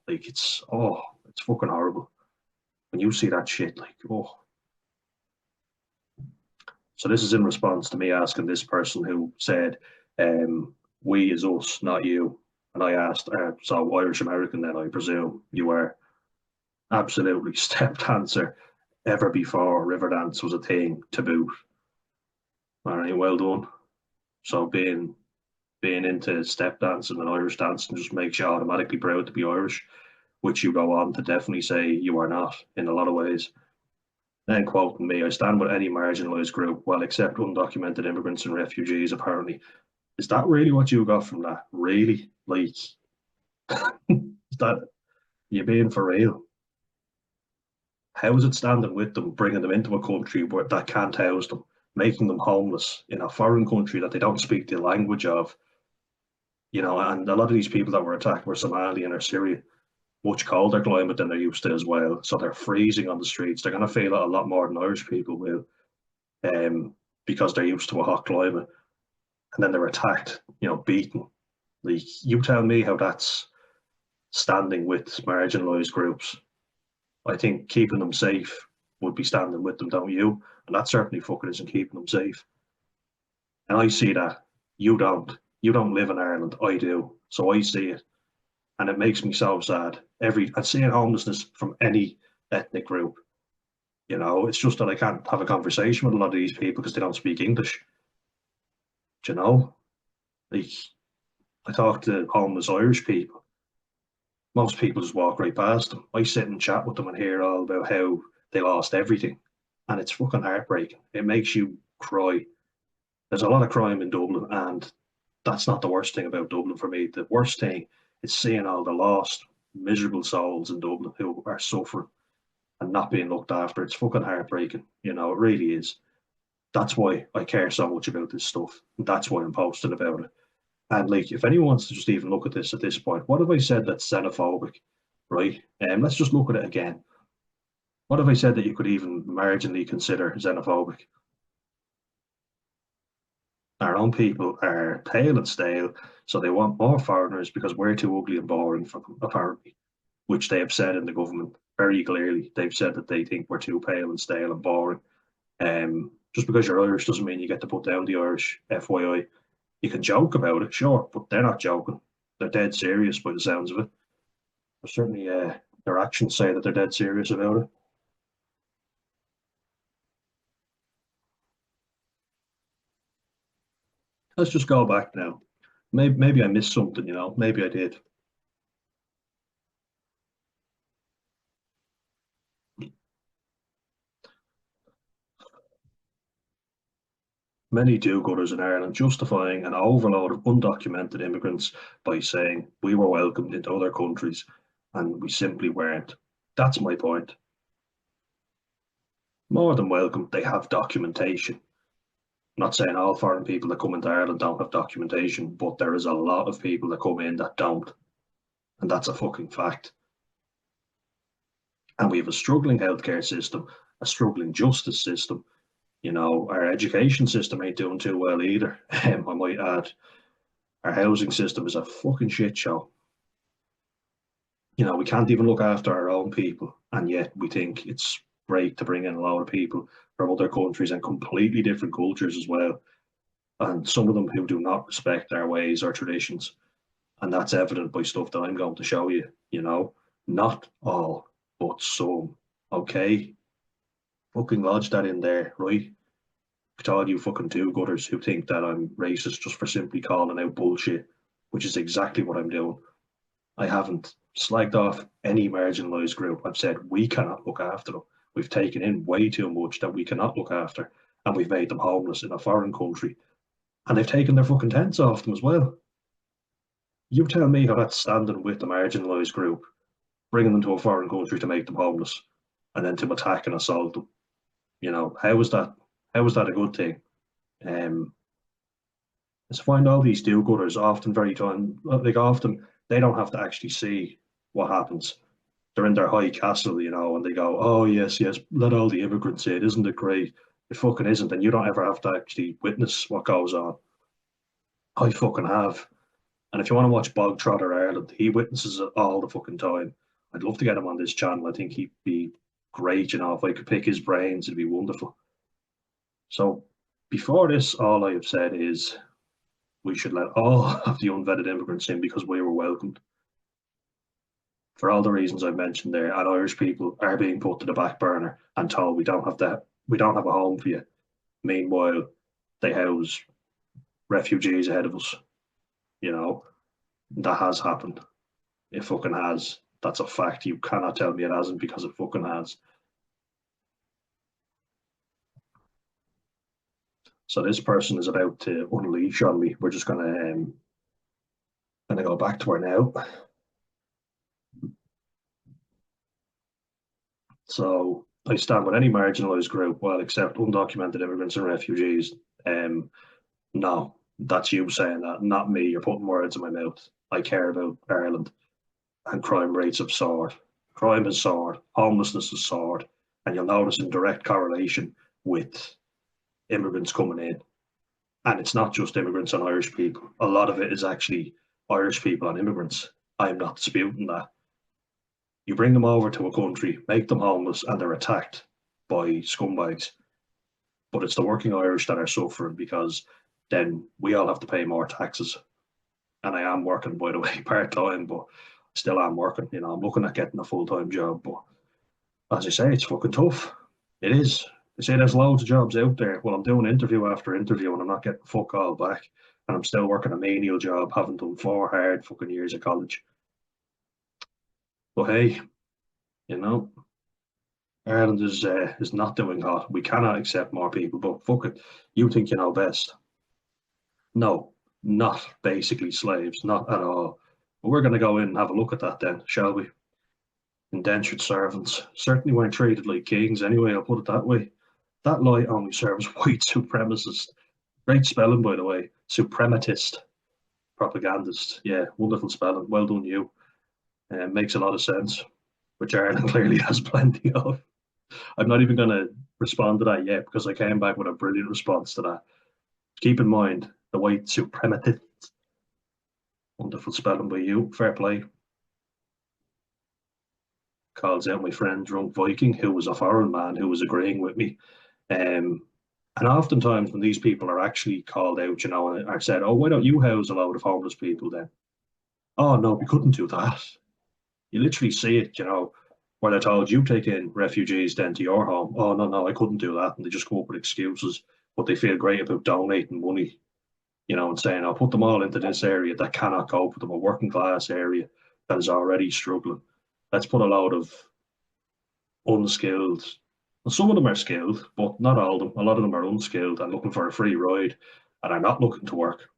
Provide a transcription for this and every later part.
Like it's fucking horrible when you see that shit. Like oh. So this is in response to me asking this person who said, "We is us, not you." And I asked, "So Irish American then? I presume you are." Absolutely, step dancer. Ever before Riverdance was a thing to boot. All right, well done. So being into step dancing and Irish dancing just makes you automatically proud to be Irish, which you go on to definitely say you are not in a lot of ways. Then quoting me, I stand with any marginalised group, well, except undocumented immigrants and refugees, apparently. Is that really what you got from that? Really? Like, is that you being for real? How is it standing with them, bringing them into a country where that can't house them, making them homeless in a foreign country that they don't speak the language of? You know, and a lot of these people that were attacked were Somalian or Syrian, much colder climate than they're used to as well. So they're freezing on the streets. They're going to feel it a lot more than Irish people will, um, because they're used to a hot climate. And then they're attacked, you know, beaten. Like, you tell me how that's standing with marginalised groups. I think keeping them safe would be standing with them, don't you? And that certainly fucking isn't keeping them safe. And I see that. You don't. You don't live in Ireland. I do. So I see it. And it makes me so sad. I'm seeing homelessness from any ethnic group. You know, it's just that I can't have a conversation with a lot of these people because they don't speak English. Do you know? Like, I talk to homeless Irish people. Most people just walk right past them. I sit and chat with them and hear all about how they lost everything. And it's fucking heartbreaking. It makes you cry. There's a lot of crime in Dublin, and that's not the worst thing about Dublin for me. The worst thing is seeing all the lost, miserable souls in Dublin who are suffering and not being looked after. It's fucking heartbreaking. You know, it really is. That's why I care so much about this stuff. And that's why I'm posting about it. And like, if anyone wants to just even look at this at this point, what have I said that's xenophobic, right? Let's just look at it again. What have I said that you could even marginally consider xenophobic? Our own people are pale and stale, so they want more foreigners because we're too ugly and boring for them, apparently, which they have said in the government very clearly. They've said that they think we're too pale and stale and boring. Just because you're Irish doesn't mean you get to put down the Irish, FYI. You can joke about it, sure, but they're not joking. They're dead serious by the sounds of it. Certainly, their actions say that they're dead serious about it. Let's just go back now. Maybe I missed something, you know. Maybe I did. Many do-gooders in Ireland justifying an overload of undocumented immigrants by saying we were welcomed into other countries and we simply weren't. That's my point. More than welcome, they have documentation. I'm not saying all foreign people that come into Ireland don't have documentation, but there is a lot of people that come in that don't. And that's a fucking fact. And we have a struggling healthcare system, a struggling justice system. You know, our education system ain't doing too well either. I might add, our housing system is a fucking shit show. You know, we can't even look after our own people, and yet we think it's great to bring in a lot of people from other countries and completely different cultures as well. And some of them who do not respect our ways or traditions. And that's evident by stuff that I'm going to show you, you know, not all, but some. Okay, fucking lodge that in there, right? To all you fucking do-gooders who think that I'm racist just for simply calling out bullshit, which is exactly what I'm doing. I haven't slagged off any marginalised group. I've said we cannot look after them. We've taken in way too much that we cannot look after, and we've made them homeless in a foreign country, and they've taken their fucking tents off them as well. You tell me how that's standing with the marginalised group, bringing them to a foreign country to make them homeless, and then to attack and assault them. You know, how was that? How was that a good thing? Um, is to find all these do-gooders often very time like often they don't have to actually see what happens. They're in their high castle, you know, and they go, "Oh yes, yes, let all the immigrants in, isn't it great?" It fucking isn't, and you don't ever have to actually witness what goes on. I fucking have. And if you want to watch Bog Trotter Ireland, he witnesses it all the fucking time. I'd love to get him on this channel. I think he'd be great. If I could pick his brains, it'd be wonderful. So before this, all I have said is we should let all of the unvetted immigrants in because we were welcomed. For all the reasons I've mentioned there, and Irish people are being put to the back burner and told we don't have a home for you. Meanwhile, they house refugees ahead of us. That has happened. It fucking has. That's a fact. You cannot tell me it hasn't because it fucking has. So this person is about to unleash on me. We're just gonna go back to her now. So I stand with any marginalised group, well, except undocumented immigrants and refugees. No, that's you saying that, not me. You're putting words in my mouth. I care about Ireland, and crime rates have soared. Crime has soared, homelessness has soared, and you'll notice in direct correlation with immigrants coming in. And it's not just immigrants and Irish people. A lot of it is actually Irish people and immigrants. I'm not disputing that. You bring them over to a country, make them homeless, and they're attacked by scumbags. But it's the working Irish that are suffering because then we all have to pay more taxes. And I am working, by the way, part time, but still am working. I'm looking at getting a full time job. But as I say, it's fucking tough. It is. They say there's loads of jobs out there. Well, I'm doing interview after interview and I'm not getting fuck all back. And I'm still working a menial job, haven't done 4 hard fucking years of college. But hey, you know, Ireland is not doing hot. We cannot accept more people, but fuck it. You think you know best. No, not basically slaves, not at all. But we're going to go in and have a look at that then, shall we? Indentured servants certainly weren't treated like kings anyway, I'll put it that way. That lie only serves white supremacists. Great spelling, by the way. Suprematist. Propagandist. Yeah, wonderful spelling. Well done, you. Makes a lot of sense, which Ireland clearly has plenty of. I'm not even going to respond to that yet because I came back with a brilliant response to that. Keep in mind, the white suprematist. Wonderful spelling by you. Fair play. Calls out my friend Drunk Viking, who was a foreign man who was agreeing with me. And oftentimes when these people are actually called out, and are said, oh, why don't you house a load of homeless people then? Oh, no, we couldn't do that. You literally see it, where they're told you take in refugees then to your home. Oh, no, I couldn't do that. And they just come up with excuses, but they feel great about donating money, and saying, I'll put them all into this area that cannot cope with them, a working class area that is already struggling. Let's put a load of unskilled, well, some of them are skilled, but not all of them. A lot of them are unskilled and looking for a free ride and are not looking to work.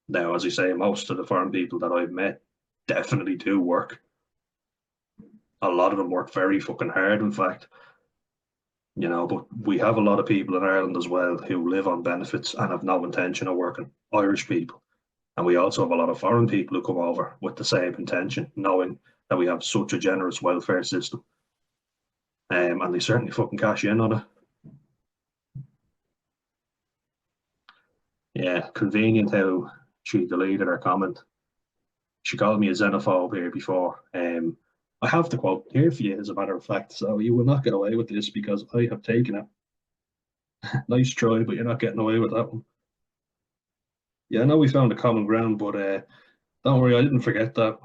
Now, as I say, most of the foreign people that I've met definitely do work. A lot of them work very fucking hard, in fact. But we have a lot of people in Ireland as well who live on benefits and have no intention of working. Irish people. And we also have a lot of foreign people who come over with the same intention, knowing that we have such a generous welfare system. And they certainly fucking cash in on it. Yeah, convenient how she deleted her comment. She called me a xenophobe here before. I have the quote here for you, as a matter of fact, so you will not get away with this because I have taken it. Nice try, but you're not getting away with that one. Yeah, I know we found a common ground, but don't worry, I didn't forget that.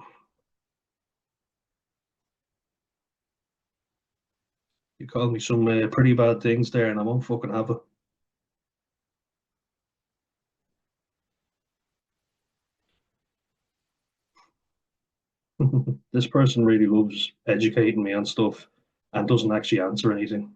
You called me some pretty bad things there, and I won't fucking have it. This person really loves educating me on stuff and doesn't actually answer anything.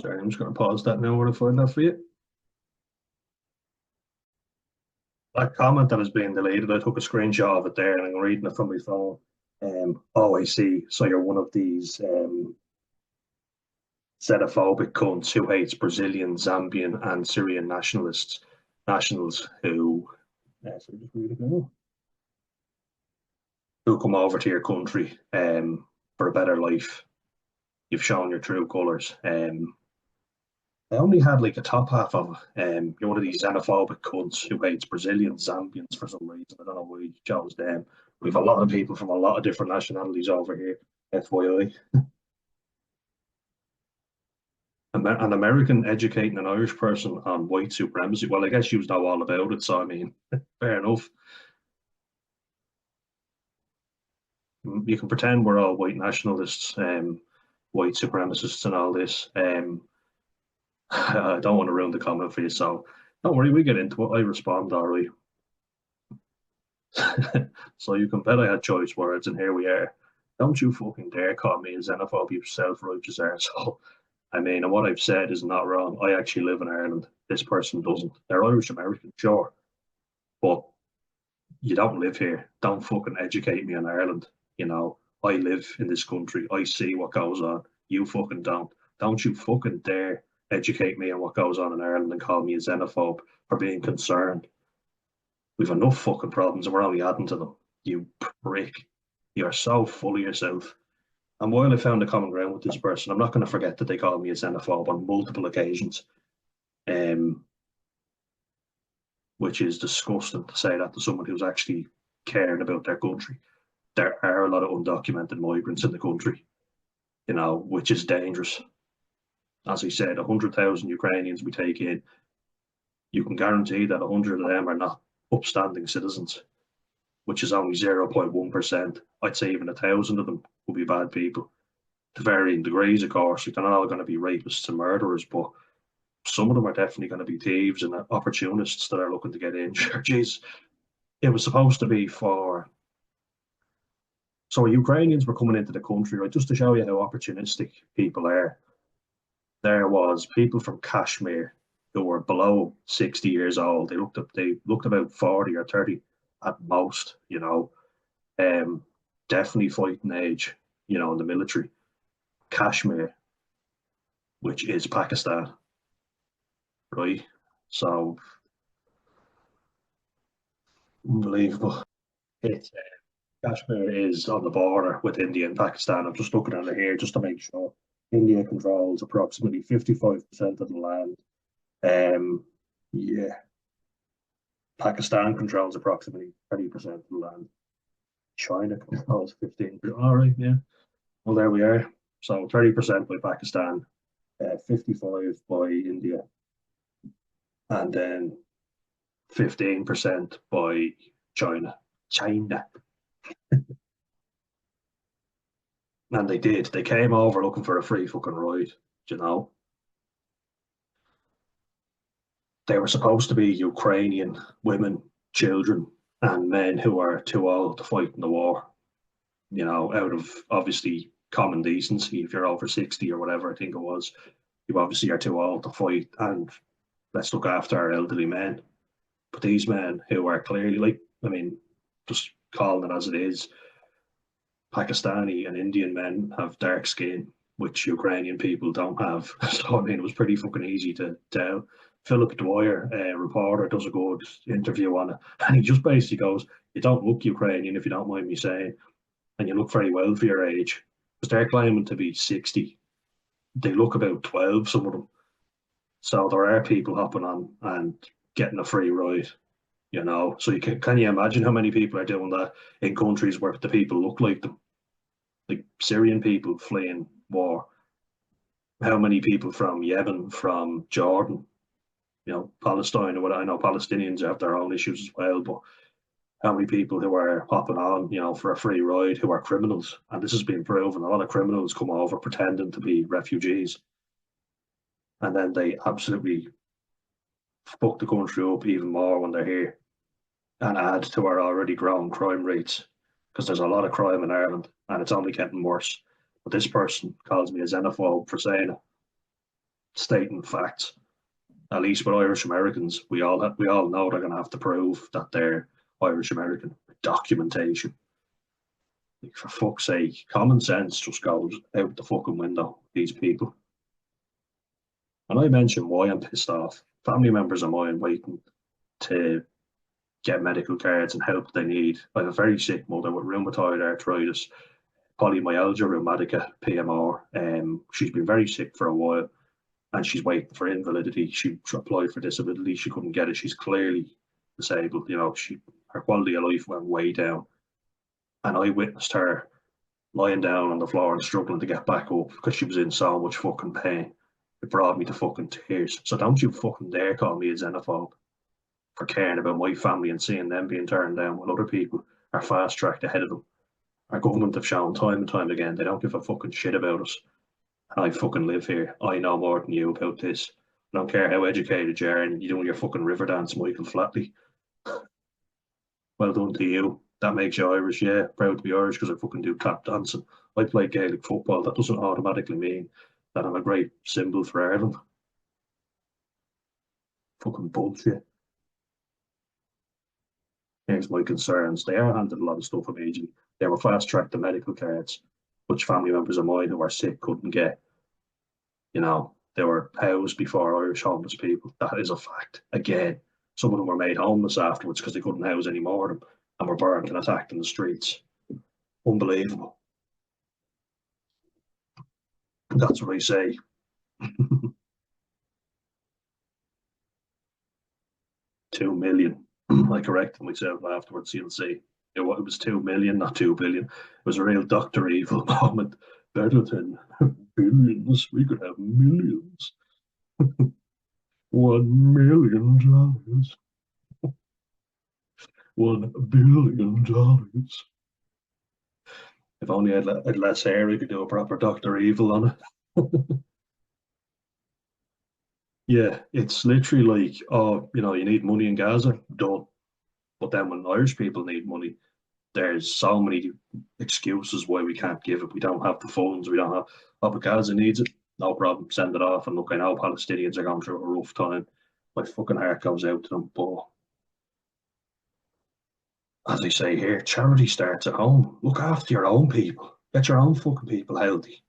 Sorry, I'm just going to pause that now when I find that for you. That comment that is being deleted, I took a screenshot of it there and I'm reading it from my phone. Oh, I see. So you're one of these xenophobic cunts who hates Brazilian, Zambian, and Syrian nationals who come over to your country for a better life. You've shown your true colours. I only had like a top half of you're one of these xenophobic cunts who hates Brazilians, Zambians for some reason. I don't know why you chose them. We've a lot of people from a lot of different nationalities over here. FYI. An American educating an Irish person on white supremacy. Well, I guess you know all about it, so I mean, fair enough. You can pretend we're all white nationalists, white supremacists, and all this. I don't want to ruin the comment for you, so don't worry, we get into it. I respond, all right. So you can bet I had choice words, and here we are. Don't you fucking dare call me a xenophobe, you self-righteous arsehole. I mean, and what I've said is not wrong. I actually live in Ireland. This person doesn't. They're Irish American, sure, but you don't live here. Don't fucking educate me on Ireland. You know, I live in this country. I see what goes on. You fucking don't. Don't you fucking dare educate me on what goes on in Ireland and call me a xenophobe for being concerned. We've enough fucking problems and we're only adding to them. You prick. You're so full of yourself. And while I found a common ground with this person, I'm not going to forget that they called me a xenophobe on multiple occasions, which is disgusting to say that to someone who's actually caring about their country. There are a lot of undocumented migrants in the country, you know, which is dangerous. As I said, 100,000 Ukrainians we take in, you can guarantee that 100 of them are not upstanding citizens, which is only 0.1%. I'd say even 1,000 of them will be bad people to varying degrees, of course. They're not all going to be rapists and murderers, but some of them are definitely going to be thieves and opportunists that are looking to get in. Sure, geez, it was supposed to be for. So Ukrainians were coming into the country, right, just to show you how opportunistic people are. There was people from Kashmir who were below 60 years old. They looked about 40 or 30 at most, you know. Definitely fighting age, you know, in the military. Kashmir, which is Pakistan, right? So unbelievable. It's Kashmir is on the border with India and Pakistan. I'm just looking at it here just to make sure. India controls approximately 55% of the land. Yeah, Pakistan controls approximately 30% of the land. China controls 15%. All right, yeah. Well, there we are. So 30% by Pakistan, 55 by India, and then 15% by China. China. And they did. They came over looking for a free fucking ride, you know. They were supposed to be Ukrainian women, children, and men who are too old to fight in the war, you know, out of obviously common decency. If you're over 60 or whatever, I think it was, you obviously are too old to fight, and let's look after our elderly men. But these men who are clearly, like, I mean, just calling it as it is, Pakistani and Indian men have dark skin, which Ukrainian people don't have. So I mean, it was pretty fucking easy to tell. Philip Dwyer, a reporter, does a good interview on it, and he just basically goes, "You don't look Ukrainian, if you don't mind me saying, and you look very well for your age." Because they're claiming to be 60, they look about 12, some of them. So there are people hopping on and getting a free ride, you know. So can you imagine how many people are doing that in countries where the people look like them? Like Syrian people fleeing war. How many people from Yemen, from Jordan, you know, Palestine, or what, I know Palestinians have their own issues as well, but how many people who are hopping on, you know, for a free ride who are criminals? And this has been proven. A lot of criminals come over pretending to be refugees, and then they absolutely fuck the country up even more when they're here and add to our already growing crime rates, because there's a lot of crime in Ireland and it's only getting worse. But this person calls me a xenophobe for saying it, stating facts. At least with Irish Americans, we all know they're going to have to prove that they're Irish American. Documentation. Like, for fuck's sake, common sense just goes out the fucking window. These people. And I mentioned why I'm pissed off. Family members of mine waiting to get medical cards and help they need. I have a very sick mother with rheumatoid arthritis, polymyalgia rheumatica, PMR. She's been very sick for a while and she's waiting for invalidity. She applied for disability, she couldn't get it. She's clearly disabled. Her quality of life went way down. And I witnessed her lying down on the floor and struggling to get back up because she was in so much fucking pain. It brought me to fucking tears. So don't you fucking dare call me a xenophobe for caring about my family and seeing them being turned down when other people are fast tracked ahead of them. Our government have shown time and time again they don't give a fucking shit about us. And I fucking live here. I know more than you about this. I don't care how educated you are and you're doing your fucking river dance, Michael Flatley. Well done to you. That makes you Irish, yeah. Proud to be Irish because I fucking do tap dancing. I play Gaelic football. That doesn't automatically mean that I'm a great symbol for Ireland. Fucking bullshit. Here's my concerns. They are handed a lot of stuff immediately. They were fast tracked to medical cards, which family members of mine who are sick couldn't get. They were housed before Irish homeless people. That is a fact. Again, some of them were made homeless afterwards because they couldn't house any more of them and were burnt and attacked in the streets. Unbelievable. That's what I say. 2 million. I corrected myself afterwards. You'll see. It was 2 million, not 2 billion. It was a real Doctor Evil moment. Better than billions. We could have millions. $1 million. $1 billion. If only I'd less hair, I could do a proper Doctor Evil on it. Yeah, it's literally like, oh, you need money in Gaza, done. But then when Irish people need money, there's so many excuses why we can't give it. We don't have the funds. We don't have. Oh, but Gaza needs it. No problem. Send it off. And look, I know Palestinians are going through a rough time. My fucking heart goes out to them. But as I say here, charity starts at home. Look after your own people. Get your own fucking people healthy.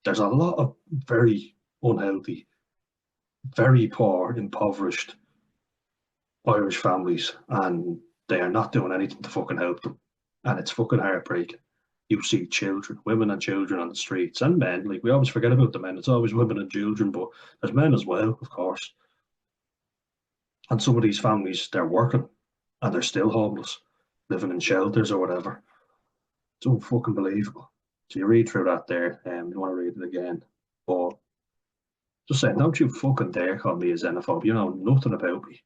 There's a lot of very unhealthy, very poor, impoverished Irish families, and they are not doing anything to fucking help them. And it's fucking heartbreaking. You see children, women and children on the streets, and men. Like, we always forget about the men. It's always women and children, but there's men as well, of course. And some of these families, they're working and they're still homeless, living in shelters or whatever. It's unfucking believable. So you read through that there, and you want to read it again. But just saying, don't you fucking dare call me a xenophobe. You know nothing about me.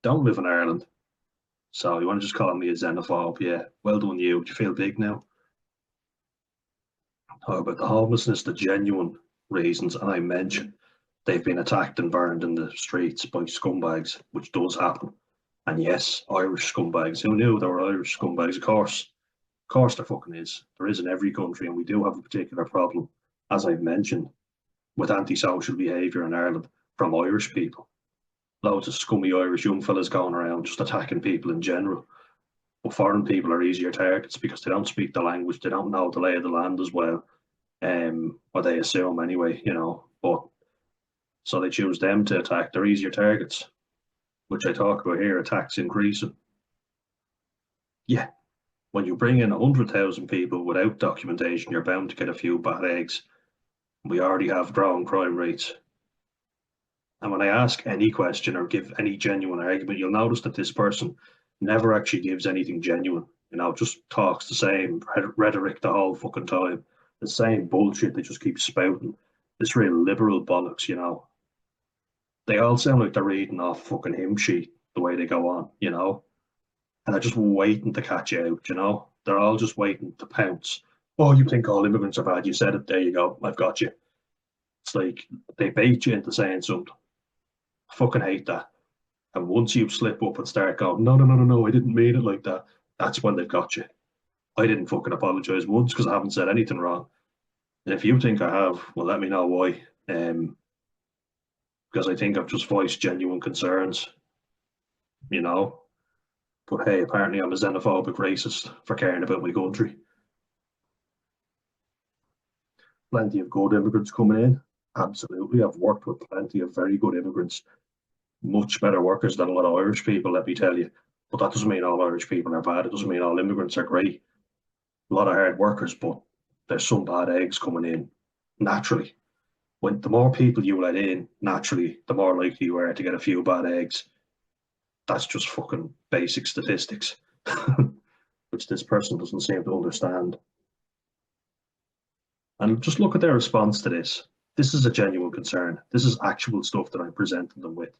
Don't live in Ireland. So you want to just call me a xenophobe? Yeah, well done you. Do you feel big now? How about the homelessness, the genuine reasons? And I mentioned they've been attacked and burned in the streets by scumbags, which does happen. And yes, Irish scumbags. Who knew there were Irish scumbags? Of course there fucking is. There is in every country, and we do have a particular problem, as I've mentioned, with antisocial behaviour in Ireland from Irish people. Loads of scummy Irish young fellas going around just attacking people in general. But foreign people are easier targets because they don't speak the language, they don't know the lay of the land as well, or they assume anyway. But so they choose them to attack. They're easier targets, which I talk about here. Attacks increasing. Yeah, when you bring in 100,000 people without documentation, you're bound to get a few bad eggs. We already have growing crime rates. And when I ask any question or give any genuine argument, you'll notice that this person never actually gives anything genuine. Just talks the same rhetoric the whole fucking time. The same bullshit they just keep spouting. This real liberal bollocks. They all sound like they're reading off fucking hymn sheet the way they go on. And they're just waiting to catch you out. They're all just waiting to pounce. Oh, you think all immigrants are bad? You said it. There you go. I've got you. It's like they bait you into saying something. I fucking hate that. And once you slip up and start going, no, no, no, no, no, I didn't mean it like that, that's when they've got you. I didn't fucking apologise once because I haven't said anything wrong. And if you think I have, well, let me know why. Because I think I've just voiced genuine concerns, you know. But hey, apparently I'm a xenophobic racist for caring about my country. Plenty of good immigrants coming in, Absolutely. I've worked with plenty of very good immigrants, much better workers than a lot of Irish people, let me tell you. But that doesn't mean all Irish people are bad. It doesn't mean all immigrants are great. A lot of hard workers, but there's some bad eggs coming in naturally. When the more people you let in, naturally, the more likely you are to get a few bad eggs. That's just fucking basic statistics, which this person doesn't seem to understand. And just look at their response to this. This is a genuine concern. This is actual stuff that I'm presenting them with,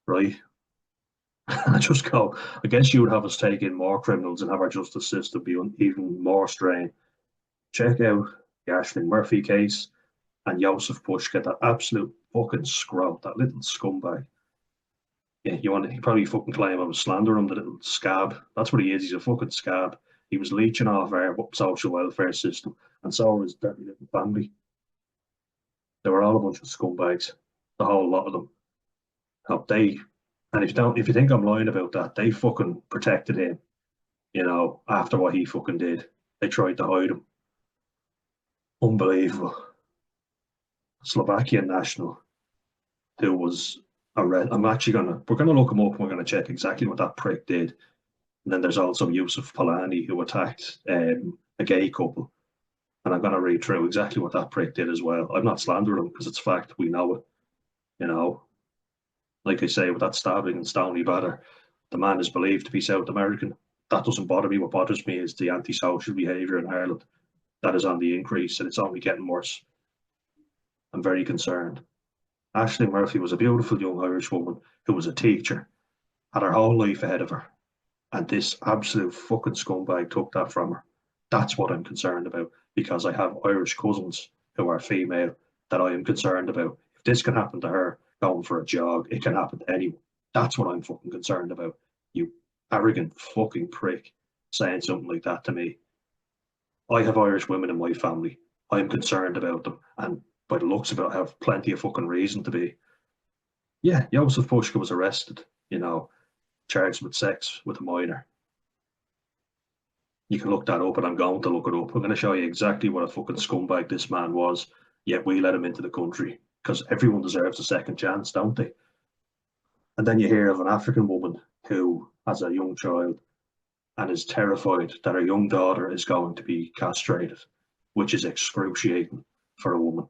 right? I just go, I guess you would have us take in more criminals and have our justice system be even more strained. Check out the Ashling Murphy case and Joseph Pushka, that absolute fucking scrub, that little scumbag. Yeah, you want to, he probably fucking claim I was slandering him, the little scab. That's what he is. He's a fucking scab. He was leeching off our social welfare system, and so were his dirty little family. They were all a bunch of scumbags, the whole lot of them. Now they, and if you think I'm lying about that, they fucking protected him. You know, after what he fucking did, they tried to hide him. Unbelievable. Slovakian national who was arrested. We're gonna look him up and we're gonna check exactly what that prick did. And then there's also Yusuf Palani who attacked a gay couple. And I'm gonna read through exactly what that prick did as well. I'm not slandering him because it's fact, we know it. You know, like I say, with that stabbing in Stony Batter, the man is believed to be South American. That doesn't bother me. What bothers me is the antisocial behaviour in Ireland. That is on the increase and it's only getting worse. I'm very concerned. Ashling Murphy was a beautiful young Irish woman who was a teacher, had her whole life ahead of her, and this absolute fucking scumbag took that from her. That's what I'm concerned about because I have Irish cousins who are female that I am concerned about. If this can happen to her going for a jog, it can happen to anyone. That's what I'm fucking concerned about. You arrogant fucking prick saying something like that to me. I have Irish women in my family. I'm concerned about them, and by the looks of it, I have plenty of fucking reason to be. Yeah, Josef Pushka was arrested, you know, charged with sex with a minor. You can look that up, and I'm going to look it up. I'm going to show you exactly what a fucking scumbag this man was, yet we let him into the country because everyone deserves a second chance, don't they? And then you hear of an African woman who has a young child and is terrified that her young daughter is going to be castrated, which is excruciating for a woman.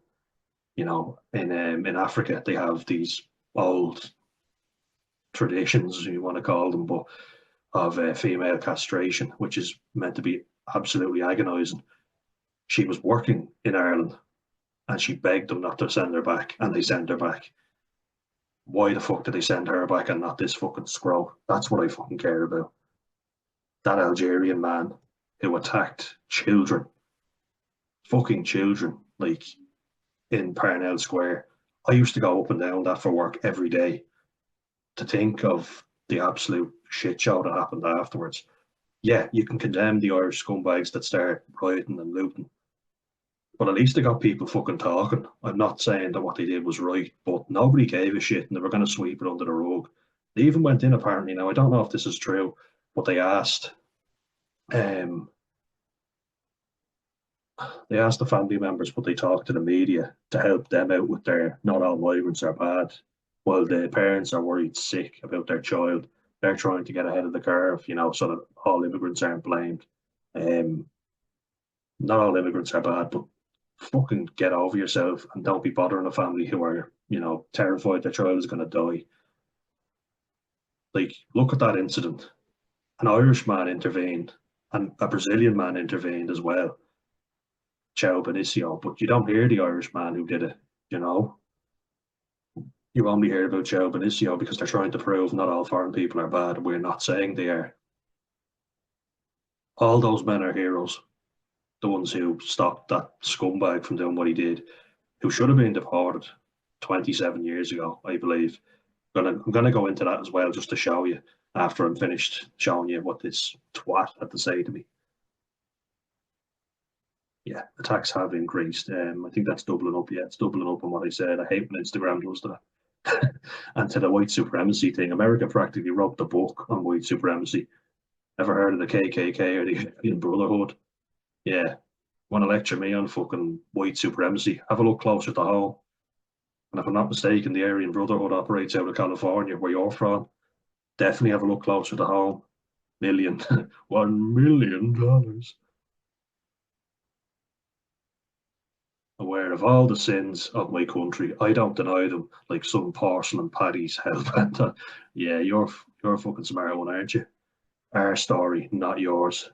You know, in Africa, they have these old traditions, you want to call them, but of female castration, which is meant to be absolutely agonising. She was working in Ireland and she begged them not to send her back, and they sent her back. Why the fuck did they send her back and not this fucking scroll? That's what I fucking care about. That Algerian man who attacked children, fucking children, like in Parnell Square. I used to go up and down that for work every day. To think of the absolute shit show that happened afterwards. Yeah, you can condemn the Irish scumbags that start rioting and looting, but at least they got people fucking talking. I'm not saying that what they did was right, but nobody gave a shit and they were going to sweep it under the rug. They even went in apparently. Now I don't know if this is true, but um, they asked the family members, but they talked to the media to help them out with their not all migrants are bad. While the parents are worried sick about their child, they're trying to get ahead of the curve, you know, so that all immigrants aren't blamed. Um, Not all immigrants are bad, but fucking get over yourself and don't be bothering a family who are, you know, terrified their child is going to die. Like, look at that incident. An Irish man intervened and a Brazilian man intervened as well, João Benicio, but you don't hear the Irish man who did it, you know? You only hear about João Benicio because they're trying to prove not all foreign people are bad. We're not saying they are. All those men are heroes. The ones who stopped that scumbag from doing what he did, who should have been deported 27 years ago, I believe. I'm gonna go into that as well just to show you after I'm finished showing you what this twat had to say to me. Yeah, attacks have increased. I think that's doubling up. Yeah, it's doubling up on what I said. I hate when Instagram does that. And to the white supremacy thing, America practically wrote the book on white supremacy. Ever heard of the KKK or the Aryan Brotherhood? Yeah. Want to lecture me on fucking white supremacy? Have a look closer to home. And if I'm not mistaken, the Aryan Brotherhood operates out of California, where you're from. Definitely have a look closer to home. Million, $1 million. Aware of all the sins of my country. I don't deny them like some porcelain Paddy's hellbent. Yeah, you're a fucking smart one, aren't you? Our story, not yours.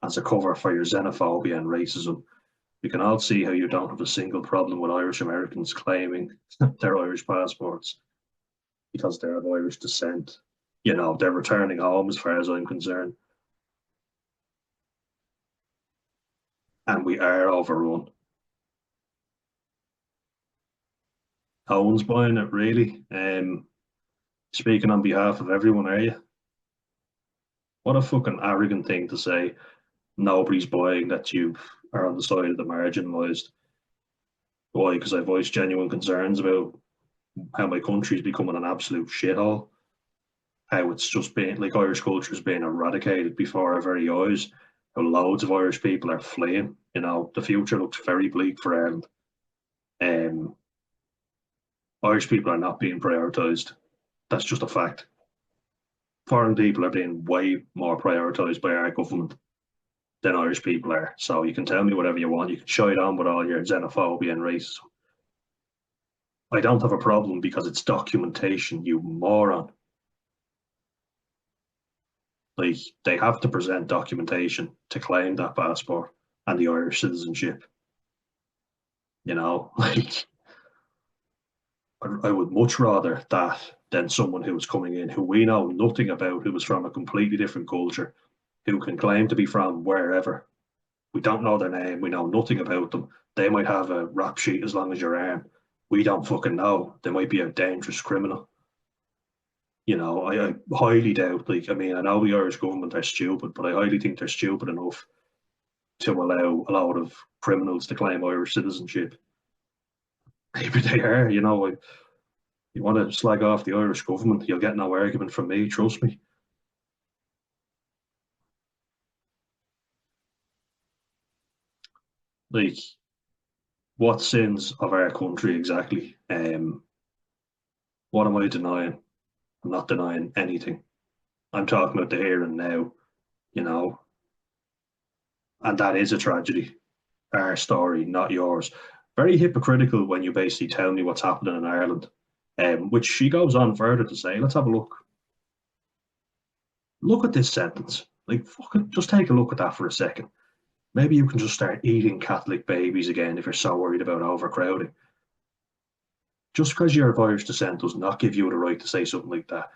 As a cover for your xenophobia and racism, we can all see how you don't have a single problem with Irish Americans claiming their Irish passports because they're of Irish descent. You know, they're returning home as far as I'm concerned. And we are overrun. No one's buying it, really. Speaking on behalf of everyone, are you? What a fucking arrogant thing to say. Nobody's buying that you are on the side of the marginalised. Why? Because I voiced genuine concerns about how my country's becoming an absolute shithole. How it's just been like Irish culture is being eradicated before our very eyes. How loads of Irish people are fleeing. You know, the future looks very bleak for Ireland. Um, Irish people are not being prioritised. That's just a fact. Foreign people are being way more prioritised by our government than Irish people are. So you can tell me whatever you want. You can shite on with all your xenophobia and racism. I don't have a problem because it's documentation, you moron. Like, they have to present documentation to claim that passport and the Irish citizenship. You know, like, I would much rather that than someone who is coming in who we know nothing about, who is from a completely different culture, who can claim to be from wherever. We don't know their name. We know nothing about them. They might have a rap sheet as long as your arm. We don't fucking know. They might be a dangerous criminal. You know, I highly doubt. Like, I mean, I know the Irish government are stupid, but I highly think they're stupid enough to allow a lot of criminals to claim Irish citizenship. Maybe they are. You know, you want to slag off the Irish government, you'll get no argument from me. Trust me. Like, what sins of our country exactly? What am I denying? I'm not denying anything. I'm talking about the here and now, you know, and that is a tragedy. Our story, not yours. Very hypocritical when you basically tell me what's happening in Ireland, which she goes on further to say. Let's have a look. Look at this sentence. Like, fucking, just take a look at that for a second. Maybe you can just start eating Catholic babies again if you're so worried about overcrowding. Just because you're of Irish descent does not give you the right to say something like that.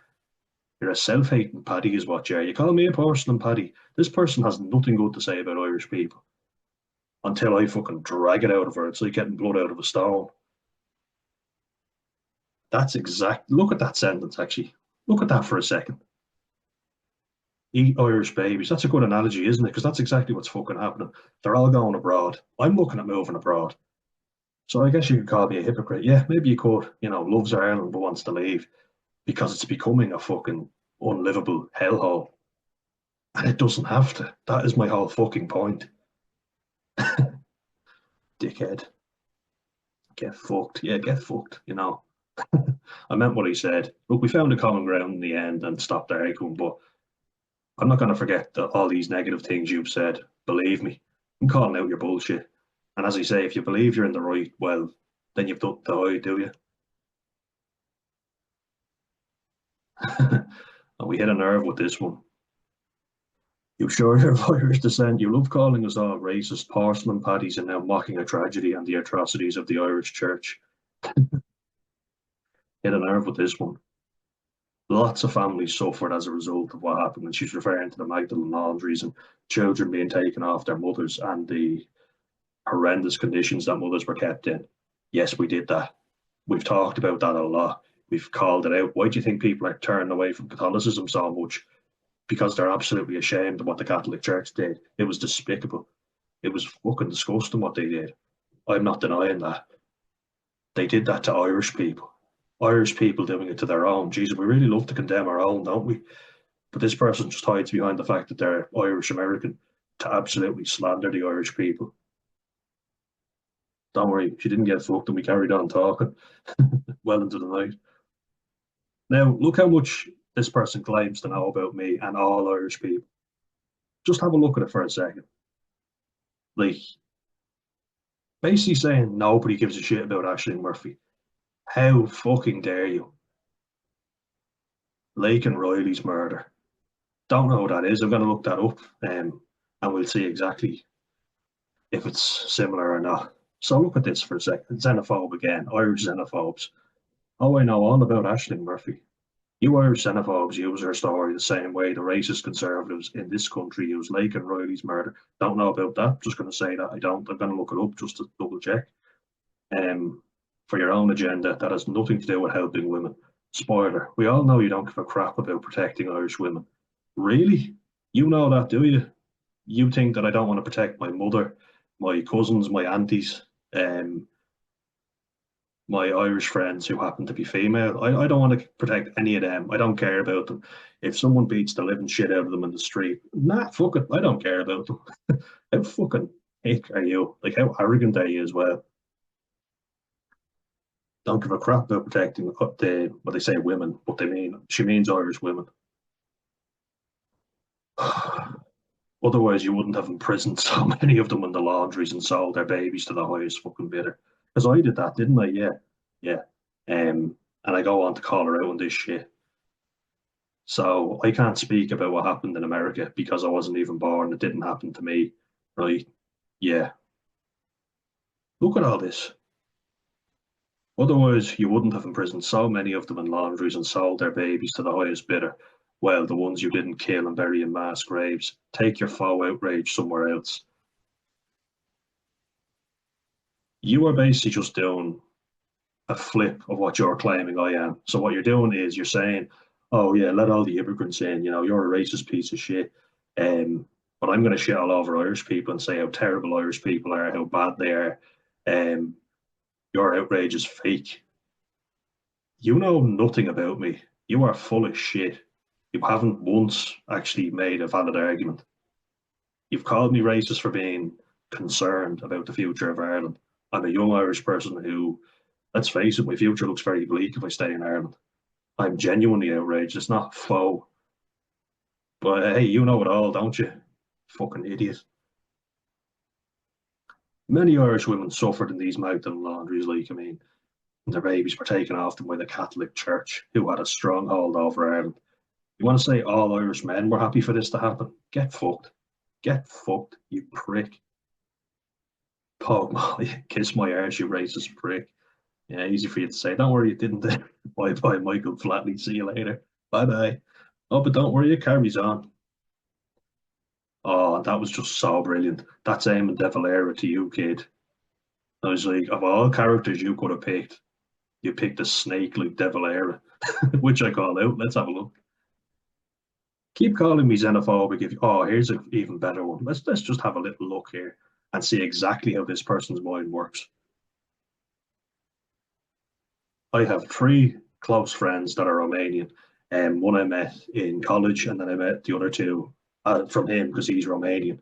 You're a self-hating paddy is what you are. You call me a porcelain paddy. This person has nothing good to say about Irish people until I fucking drag it out of her. It's like getting blood out of a stone. That's exact. Look at that sentence, actually. Look at that for a second. Eat Irish babies. That's a good analogy, isn't it? Because that's exactly what's fucking happening. They're all going abroad. I'm looking at moving abroad. So I guess you could call me a hypocrite. Yeah, maybe you could. You know, loves Ireland but wants to leave because it's becoming a fucking unlivable hellhole. And it doesn't have to. That is my whole fucking point. Dickhead. Get fucked. Yeah, get fucked, you know. I meant what he said. Look, we found a common ground in the end and stopped arguing, but I'm not going to forget all these negative things you've said. Believe me, I'm calling out your bullshit. And as I say, if you believe you're in the right, well, then you've done the high, do you? And we hit a nerve with this one. You sure you're of Irish descent? You love calling us all racist porcelain paddies and now mocking a tragedy and the atrocities of the Irish church. Hit a nerve with this one. Lots of families suffered as a result of what happened, and she's referring to the Magdalene laundries and children being taken off their mothers and the horrendous conditions that mothers were kept in. Yes, we did that. We've talked about that a lot. We've called it out. Why do you think people are turning away from Catholicism so much? Because they're absolutely ashamed of what the Catholic Church did. It was despicable. It was fucking disgusting what they did. I'm not denying that. They did that to Irish people. Irish people doing it to their own. Jesus, we really love to condemn our own, don't we? But this person just hides behind the fact that they're Irish American to absolutely slander the Irish people. Don't worry, she didn't get fucked, and we carried on talking well into the night. Now, look how much this person claims to know about me and all Irish people. Just have a look at it for a second. Like, basically saying nobody gives a shit about Ashling Murphy. How fucking dare you? Laken Riley's murder. Don't know what that is. I'm going to look that up, and we'll see exactly if it's similar or not. So look at this for a second. Xenophobe again, Irish xenophobes. Oh, I know all about Ashling Murphy. You Irish xenophobes use her story the same way the racist conservatives in this country use Laken Riley's murder. Don't know about that. Just going to say that I don't. I'm going to look it up just to double check. For your own agenda that has nothing to do with helping women. Spoiler, we all know you don't give a crap about protecting Irish women. Really? You know that, do you? You think that I don't want to protect my mother, my cousins, my aunties, my Irish friends who happen to be female. I don't want to protect any of them. I don't care about them. If someone beats the living shit out of them in the street, nah, fuck it. I don't care about them. How fucking hick are you? Like, how arrogant are you as well? Don't give a crap about protecting what they say women, but she means Irish women. Otherwise, you wouldn't have imprisoned so many of them in the laundries and sold their babies to the highest fucking bidder. Because I did that, didn't I? Yeah, yeah. And I go on to call her out on this shit. So I can't speak about what happened in America because I wasn't even born. It didn't happen to me, right? Yeah. Look at all this. Otherwise, you wouldn't have imprisoned so many of them in laundries and sold their babies to the highest bidder. Well, the ones you didn't kill and bury in mass graves, take your faux outrage somewhere else. You are basically just doing a flip of what you're claiming I am. So what you're doing is you're saying, "Oh yeah, let all the immigrants in. You know, you're a racist piece of shit." But I'm going to shit all over Irish people and say how terrible Irish people are, how bad they are. Um, your outrage is fake. You know nothing about me. You are full of shit. You haven't once actually made a valid argument. You've called me racist for being concerned about the future of Ireland. I'm a young Irish person who, let's face it, my future looks very bleak if I stay in Ireland. I'm genuinely outraged. It's not faux. But hey, you know it all, don't you? Fucking idiot. Many Irish women suffered in these Magdalen laundries, like, I mean, their babies were taken off them by the Catholic Church, who had a stronghold over Ireland. You want to say all Irish men were happy for this to happen? Get fucked. Get fucked, you prick. Paul Molly, kiss my arse, you racist prick. Yeah, easy for you to say. Don't worry, it didn't. Bye bye, Michael Flatley. See you later. Bye bye. Oh, but don't worry, it carries on. Oh, that was just so brilliant. That's Eamon De Valera to you, kid. I was like, of all characters you could have picked, you picked a snake like De Valera, which I call out. Let's have a look. Keep calling me xenophobic. If oh, here's an even better one. Let's just have a little look here and see exactly how this person's mind works. I have three close friends that are Romanian, and one I met in college, and then I met the other two from him because he's Romanian.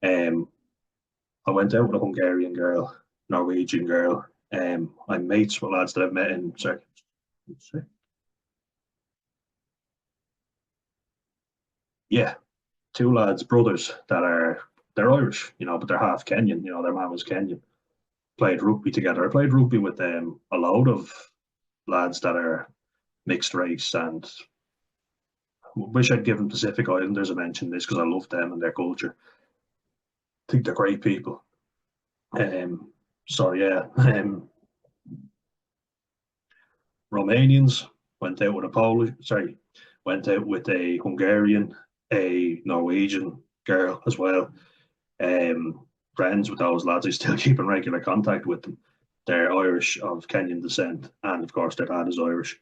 Um, I went out with a Hungarian girl, Norwegian girl. I'm mates with lads that I've met in. Sorry, yeah, two lads, brothers that are they're Irish, but they're half Kenyan. Their mum was Kenyan. Played rugby together. I played rugby with a load of lads that are mixed race, and wish I'd given Pacific Islanders a mention this because I love them and their culture. I think they're great people. So yeah, Romanians went out with a Polish, sorry, went out with a Hungarian, a Norwegian girl as well. Um, Friends with those lads. I still keep in regular contact with them. They're Irish of Kenyan descent, and of course their dad is Irish.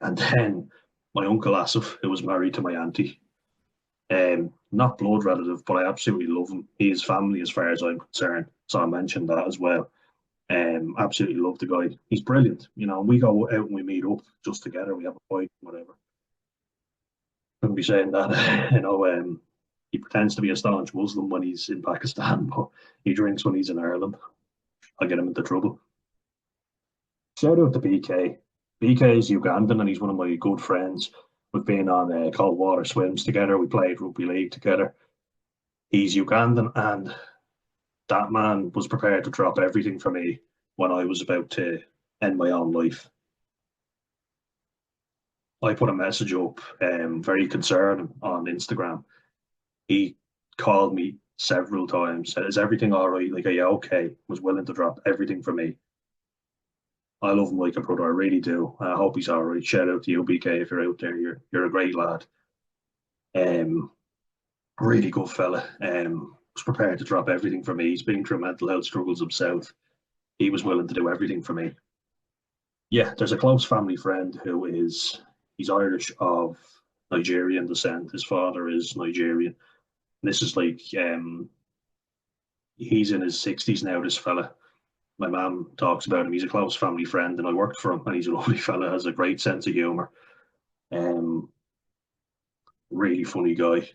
And then my uncle Asif, who was married to my auntie, not blood relative, but I absolutely love him. He is family as far as I'm concerned. So I mentioned that as well. Absolutely love the guy. He's brilliant. We go out and we meet up just together. We have a fight, whatever. Couldn't be saying that. He pretends to be a staunch Muslim when he's in Pakistan, but he drinks when he's in Ireland. I'll get him into trouble. Shout out to BK. BK is Ugandan and he's one of my good friends. We've been on cold water swims together. We played rugby league together. He's Ugandan, and that man was prepared to drop everything for me when I was about to end my own life. I put a message up, very concerned, on Instagram. He called me several times, said, "Is everything all right? Like, are you okay?" Was willing to drop everything for me. I love him like a brother, I really do. I hope he's all right. Shout out to you, BK, if you're out there. You're a great lad. Um, really good fella. Was prepared to drop everything for me. He's been through mental health struggles himself. He was willing to do everything for me. Yeah, there's a close family friend who he's Irish of Nigerian descent. His father is Nigerian. This is like he's in his 60s now, this fella. My mum talks about him. He's a close family friend, and I worked for him, and he's a lovely fella, has a great sense of humour. Um, really funny guy.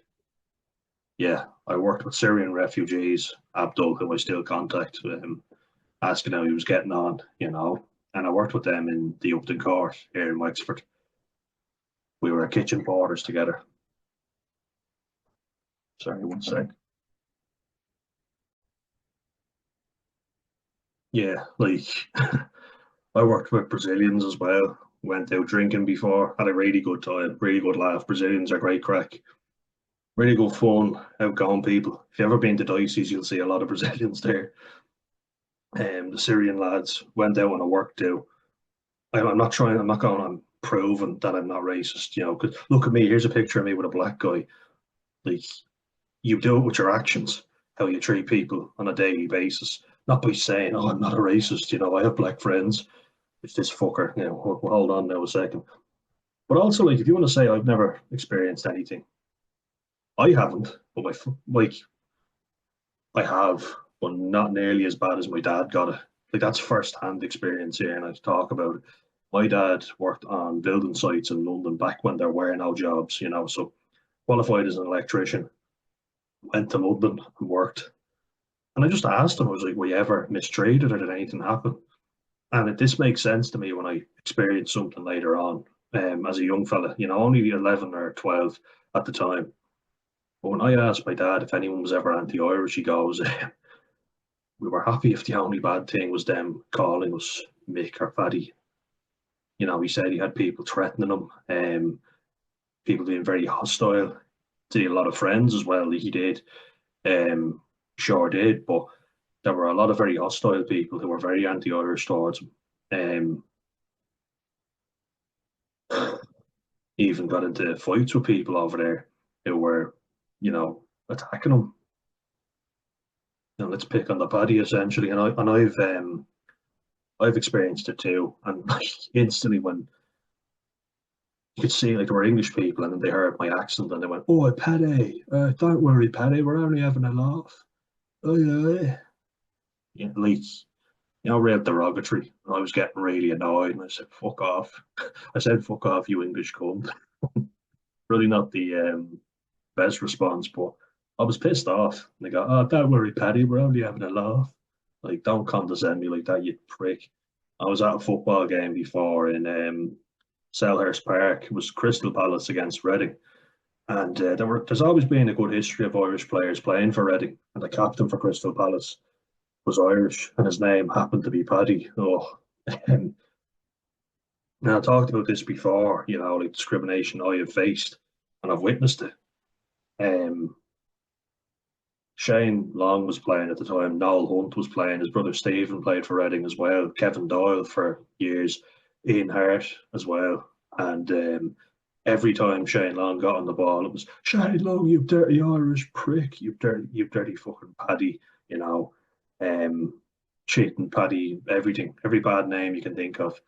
Yeah, I worked with Syrian refugees, Abdul, who I still contact, asking how he was getting on, And I worked with them in the Upton Court here in Wexford. We were kitchen porters together. Sorry, one sec. Yeah, like I worked with Brazilians as well. Went out drinking before, had a really good time, really good laugh. Brazilians are great crack, really good fun, outgoing people. If you've ever been to Dicey's, you'll see a lot of Brazilians there. The Syrian lads went out on a work too. I'm not trying. I'm not going on proving that I'm not racist. Because look at me. Here's a picture of me with a black guy. Like you do it with your actions, how you treat people on a daily basis, not by saying, "Oh, I'm not a racist." I have black friends. It's this fucker. Hold on now a second. But also, like, if you want to say I've never experienced anything, I haven't. But I have, but not nearly as bad as my dad got it. Like that's first-hand experience here, and I talk about it. My dad worked on building sites in London back when there were no jobs, so qualified as an electrician, went to London and worked. And I just asked him, I was like, were you ever mistreated or did anything happen? And this makes sense to me when I experienced something later on, as a young fella, only 11 or 12 at the time. But when I asked my dad if anyone was ever anti-Irish, he goes, we were happy if the only bad thing was them calling us Mick or Paddy. He said he had people threatening him, people being very hostile. Did he had a lot of friends as well? He did, sure did, but there were a lot of very hostile people who were very anti-Irish towards him. He even got into fights with people over there who were, attacking him. Let's pick on the Paddy essentially, and I've experienced it too, and instantly when you could see like there were English people and then they heard my accent and they went, "Oh, Paddy, don't worry, Paddy, we're only having a laugh." Oh yeah, yeah, like real derogatory. I was getting really annoyed and I said, "Fuck off." I said, "Fuck off, you English cunt." Really not the best response, but I was pissed off. And they go, "Oh, don't worry, Paddy, we're only having a laugh." Like, don't condescend me like that, you prick. I was at a football game before in Selhurst Park. It was Crystal Palace against Reading. And there's always been a good history of Irish players playing for Reading. And the captain for Crystal Palace was Irish, and his name happened to be Paddy. Oh, now I talked about this before, like discrimination I have faced, and I've witnessed it. Um, Shane Long was playing at the time. Noel Hunt was playing. His brother Stephen played for Reading as well. Kevin Doyle for years. Ian Hart as well. And every time Shane Long got on the ball, it was Shane Long, you dirty Irish prick, you dirty fucking Paddy, cheating Paddy, everything, every bad name you can think of.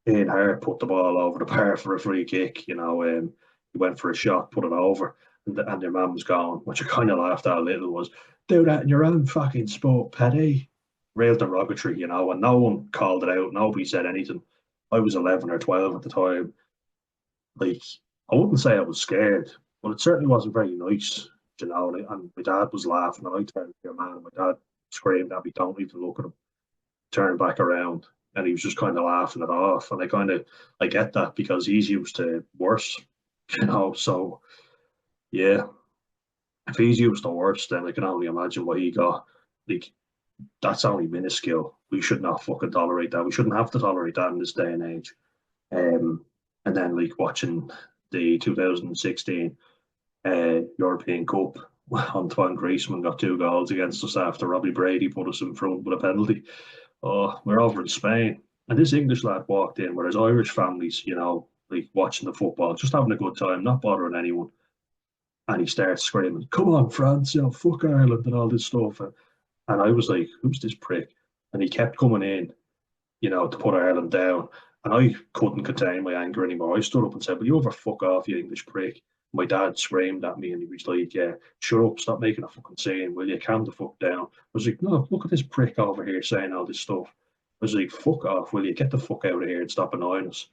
Ian Hart put the ball over the bar for a free kick. He went for a shot, put it over, and their man was gone. Which I kind of laughed at a little was, do that in your own fucking sport, Paddy. Real derogatory, and no one called it out. Nobody said anything. I was 11 or 12 at the time. Like, I wouldn't say I was scared, but it certainly wasn't very nice you know, and my dad was laughing, and I turned to your man, and my dad screamed at me, "Don't even look at him." Turned back around, and he was just kind of laughing it off. And I get that because he's used to worse, you know. So yeah, if he's used to worse, then I can only imagine what he got. Like, that's only minuscule. We should not fucking tolerate that. We shouldn't have to tolerate that in this day and age. Um, and then like watching the 2016 European Cup, Antoine Griezmann got 2 goals against us after Robbie Brady put us in front with a penalty. Oh, we're over in Spain. And this English lad walked in, whereas Irish families, you know, like watching the football, just having a good time, not bothering anyone. And he starts screaming, "Come on, France, you know, fuck Ireland," and all this stuff. And I was like, "Who's this prick?" And he kept coming in, you know, to put Ireland down. And I couldn't contain my anger anymore. I stood up and said, "Will you ever fuck off, you English prick?" My dad screamed at me and he was like, "Yeah, shut up, stop making a fucking scene, will you? Calm the fuck down." I was like, "No, look at this prick over here saying all this stuff." I was like, "Fuck off, will you? Get the fuck out of here and stop annoying us."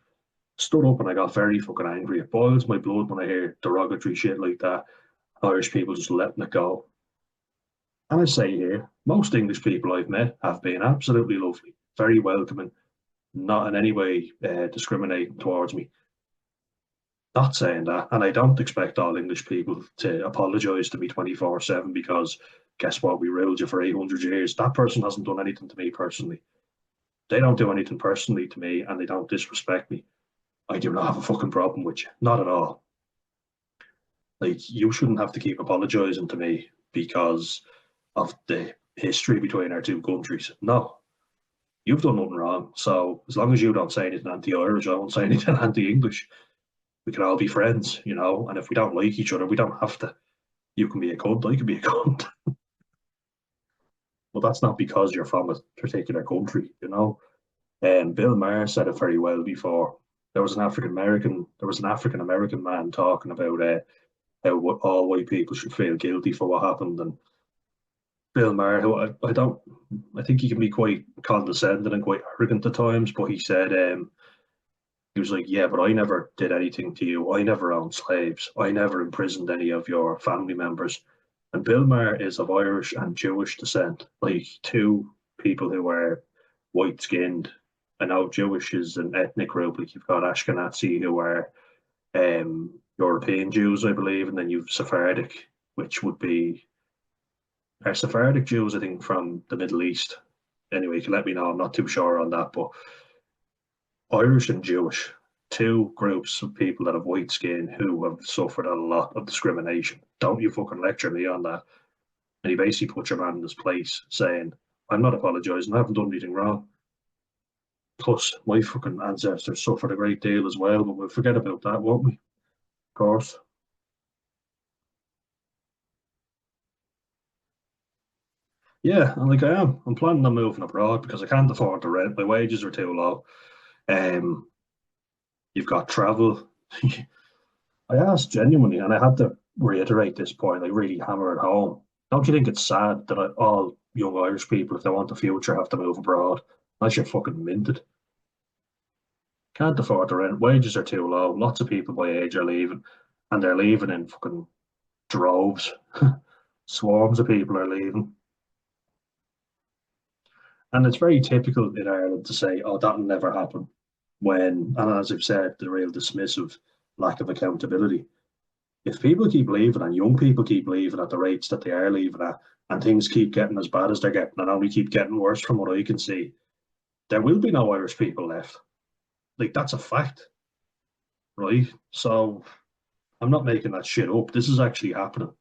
Stood up and I got very fucking angry. It boils my blood when I hear derogatory shit like that. Irish people just letting it go. And I say here, most English people I've met have been absolutely lovely, very welcoming, not in any way discriminating towards me. Not saying that, and I don't expect all English people to apologise to me 24/7 because guess what? We ruled you for 800 years. That person hasn't done anything to me personally. They don't do anything personally to me, and they don't disrespect me. I do not have a fucking problem with you, not at all. Like, you shouldn't have to keep apologising to me because of the history between our two countries. No, you've done nothing wrong. So as long as you don't say anything anti-Irish, I won't say anything anti-English. We can all be friends, you know. And if we don't like each other, we don't have to. You can be a cunt, I can be a cunt. But that's not because you're from a particular country, you know. And Bill Maher said it very well before. There was an African American man talking about how all white people should feel guilty for what happened. And Bill Maher, who I don't, I think he can be quite condescending and quite arrogant at times, but he said, he was like, "Yeah, but I never did anything to you. I never owned slaves. I never imprisoned any of your family members." And Bill Maher is of Irish and Jewish descent, like two people who are white skinned. I know Jewish is an ethnic group, like you've got Ashkenazi who are European Jews, I believe, and then you've Sephardic, which would be are Sephardic Jews, I think, from the Middle East. Anyway, you can let me know. I'm not too sure on that, but Irish and Jewish, two groups of people that have white skin who have suffered a lot of discrimination. Don't you fucking lecture me on that. And he basically put your man in his place, saying, "I'm not apologising, I haven't done anything wrong. Plus, my fucking ancestors suffered a great deal as well, but we'll forget about that, won't we?" Of course. Yeah, and like I am. I'm planning on moving abroad because I can't afford the rent. My wages are too low. Um, you've got travel. I asked genuinely, and I had to reiterate this point, like really hammer it home. Don't you think it's sad that all young Irish people, if they want a future, have to move abroad? Unless you're fucking minted. Can't afford the rent. Wages are too low. Lots of people my age are leaving, and they're leaving in fucking droves. Swarms of people are leaving. And it's very typical in Ireland to say, "Oh, that'll never happen." When, and as I've said, the real dismissive lack of accountability. If people keep leaving and young people keep leaving at the rates that they are leaving at, and things keep getting as bad as they're getting, and only keep getting worse from what I can see, there will be no Irish people left. Like, that's a fact, right? So I'm not making that shit up. This is actually happening.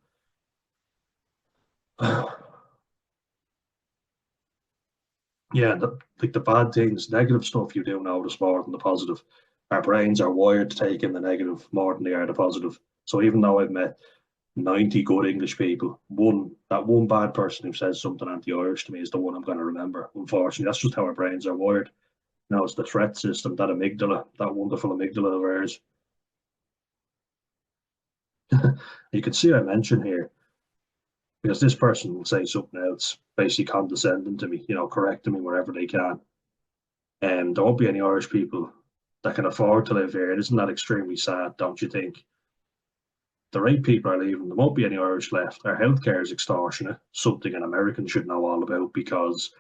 Yeah, like the bad things, negative stuff you do notice more than the positive. Our brains are wired to take in the negative more than they are the positive. So even though I've met 90 good English people, one bad person who says something anti-Irish to me is the one I'm going to remember. Unfortunately, that's just how our brains are wired. You know, it's the threat system, that amygdala, that wonderful amygdala of ours. You can see I mention here because this person will say something else, basically condescending to me, you know, correcting me wherever they can. And there won't be any Irish people that can afford to live here. Isn't that extremely sad, don't you think? The right people are leaving. There won't be any Irish left. Our healthcare is extortionate, something an American should know all about because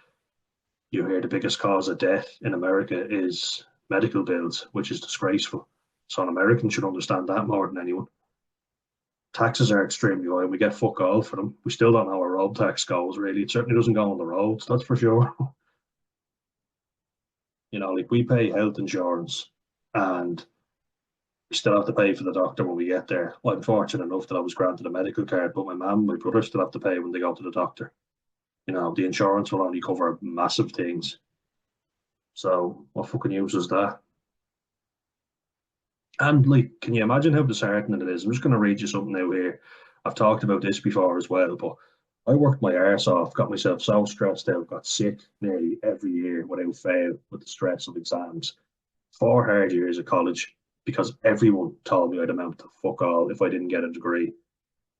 you hear the biggest cause of death in America is medical bills, which is disgraceful. So an American should understand that more than anyone. Taxes are extremely high and we get fuck all for them. We still don't know where road tax goes, really. It certainly doesn't go on the roads, that's for sure. Like we pay health insurance and we still have to pay for the doctor when we get there. Well, I'm fortunate enough that I was granted a medical card, but my mum and my brother still have to pay when they go to the doctor. The insurance will only cover massive things. So what fucking use is that? And like, can you imagine how disheartening it is? I'm just going to read you something out here. I've talked about this before as well, but I worked my arse off, got myself so stressed out, got sick nearly every year without fail with the stress of exams. 4 hard years of college because everyone told me I'd amount to fuck all if I didn't get a degree.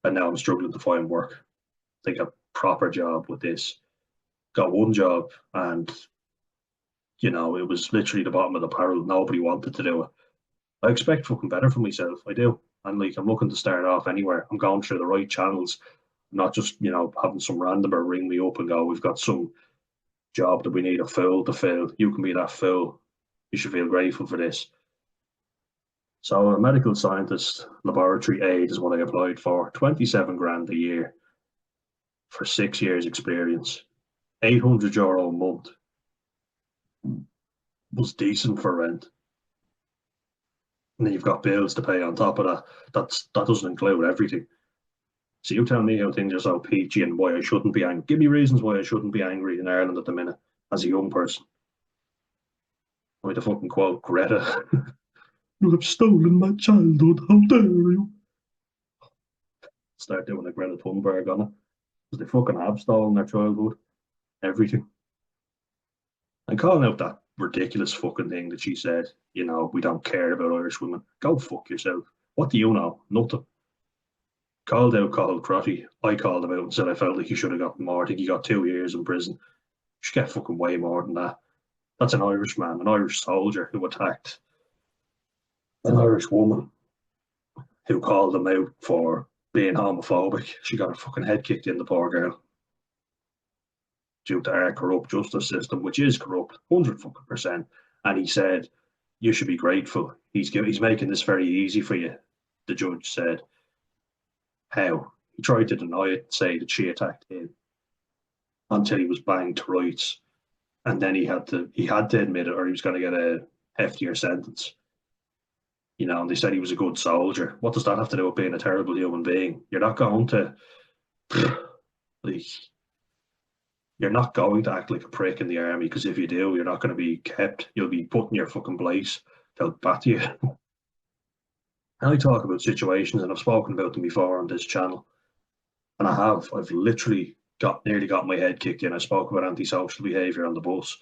And now I'm struggling to find work, like a proper job with this. Got one job and, it was literally the bottom of the barrel. Nobody wanted to do it. I expect fucking better for myself. I do. And like, I'm looking to start off anywhere. I'm going through the right channels, not just, having some randomer ring me up and go, we've got some job that we need a fool to fill. You can be that fool. You should feel grateful for this. So a medical scientist, laboratory aide is what I applied for. 27 grand a year for 6 years experience. €800 a month was decent for rent. And then you've got bills to pay on top of that. That doesn't include everything. So you tell me how things are so peachy and why I shouldn't be angry. Give me reasons why I shouldn't be angry in Ireland at the minute as a young person. I to fucking quote Greta. You have stolen my childhood. How dare you? Start doing a Greta Thunberg on it. Because they fucking have stolen their childhood. Everything. And calling out that ridiculous fucking thing that she said, we don't care about Irish women. Go fuck yourself. What do you know? Nothing. Called out Cathal Crotty. I called him out and said I felt like he should have gotten more. I think he got 2 years in prison. You should get fucking way more than that. That's an Irish man, an Irish soldier who attacked an Irish woman who called him out for being homophobic. She got her fucking head kicked in, the poor girl. Due to our corrupt justice system, which is corrupt, 100%. And he said, you should be grateful. He's making this very easy for you, the judge said. How? He tried to deny it, say that she attacked him until he was banged to rights. And then he had to admit it or he was going to get a heftier sentence. And they said he was a good soldier. What does that have to do with being a terrible human being? You're not going to you're not going to act like a prick in the army, because if you do, you're not going to be kept. You'll be put in your fucking place. They'll bat you. And I talk about situations, and I've spoken about them before on this channel. And I've literally nearly got my head kicked in. I spoke about antisocial behaviour on the bus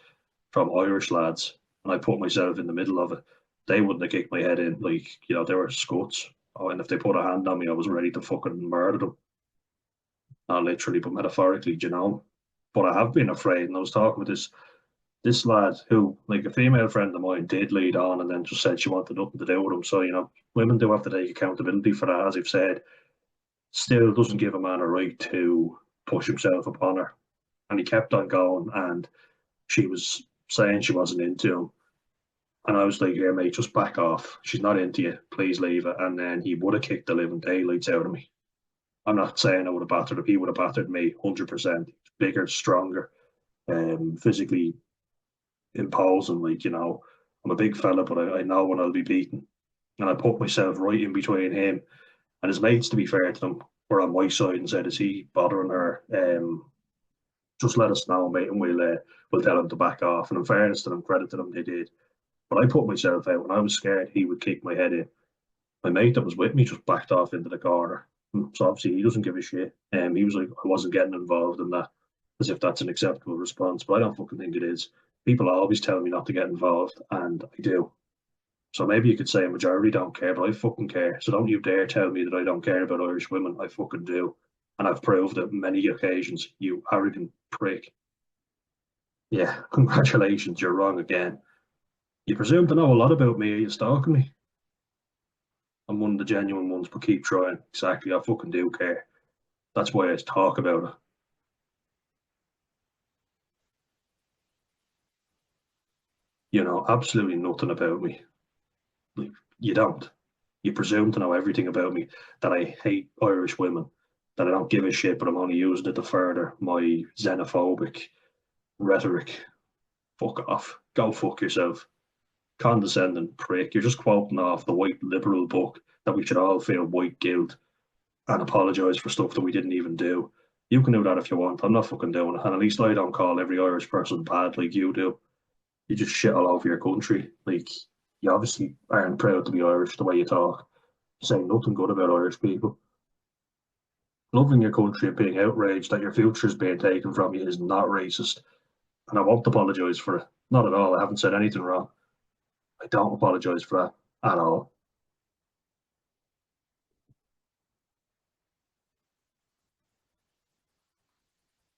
from Irish lads, and I put myself in the middle of it. They wouldn't have kicked my head in, they were scuts. Oh, and if they put a hand on me, I was ready to fucking murder them. Not literally, but metaphorically, But I have been afraid, and I was talking with this lad who, like, a female friend of mine did lead on and then just said she wanted nothing to do with him. So, women do have to take accountability for that, as I've said. Still doesn't give a man a right to push himself upon her. And he kept on going, and she was saying she wasn't into him. And I was like, yeah, mate, just back off. She's not into you. Please leave it. And then he would have kicked the living daylights out of me. I'm not saying I would have battered him. He would have battered me 100%. Bigger, stronger, physically imposing. I'm a big fella, but I know when I'll be beaten. And I put myself right in between him and his mates, to be fair to them, were on my side and said, is he bothering her? Just let us know, mate, and we'll tell him to back off. And in fairness to them, credit to them, they did. But I put myself out. When I was scared he would kick my head in, my mate that was with me just backed off into the corner. So obviously he doesn't give a shit. He was like, I wasn't getting involved in that, as if that's an acceptable response. But I don't fucking think it is. People always tell me not to get involved, and I do. So maybe you could say a majority don't care, but I fucking care. So don't you dare tell me that I don't care about Irish women. I fucking do. And I've proved it many occasions, you arrogant prick. Yeah, congratulations, you're wrong again. You presume to know a lot about me. Are you stalking me? I'm one of the genuine ones, but keep trying. Exactly, I fucking do care. That's why I talk about it. You know absolutely nothing about me. Like, you don't. You presume to know everything about me, that I hate Irish women, that I don't give a shit, but I'm only using it to further my xenophobic rhetoric. Fuck off. Go fuck yourself. Condescending prick. You're just quoting off the white liberal book that we should all feel white guilt and apologise for stuff that we didn't even do. You can do that if you want. I'm not fucking doing it. And at least I don't call every Irish person bad like you do. You just shit all over your country. Like, you obviously aren't proud to be Irish the way you talk. Saying nothing good about Irish people. Loving your country and being outraged that your future is being taken from you is not racist. And I won't apologise for it. Not at all. I haven't said anything wrong. I don't apologise for that at all.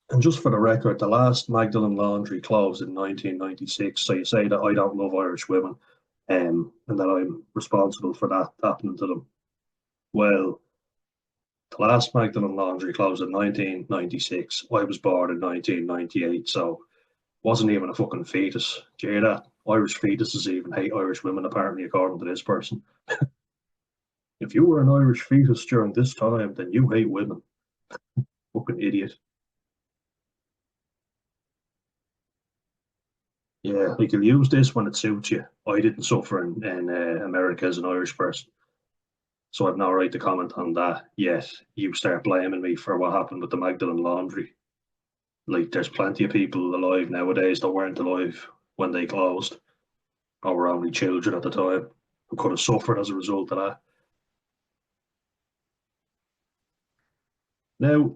And just for the record, the last Magdalen Laundry closed in 1996. So you say that I don't love Irish women, and that I'm responsible for that happening to them. Well, the last Magdalen Laundry closed in 1996. I was born in 1998, so wasn't even a fucking fetus. Do you hear that? Irish fetuses even hate Irish women, apparently, according to this person. If you were an Irish fetus during this time, then you hate women. Fucking idiot. Yeah, like you'll use this when it suits you. I didn't suffer in America as an Irish person, so I've no right to comment on that. Yet you start blaming me for what happened with the Magdalen Laundry. Like, there's plenty of people alive nowadays that weren't alive when they closed, or were only children at the time, who could have suffered as a result of that. Now,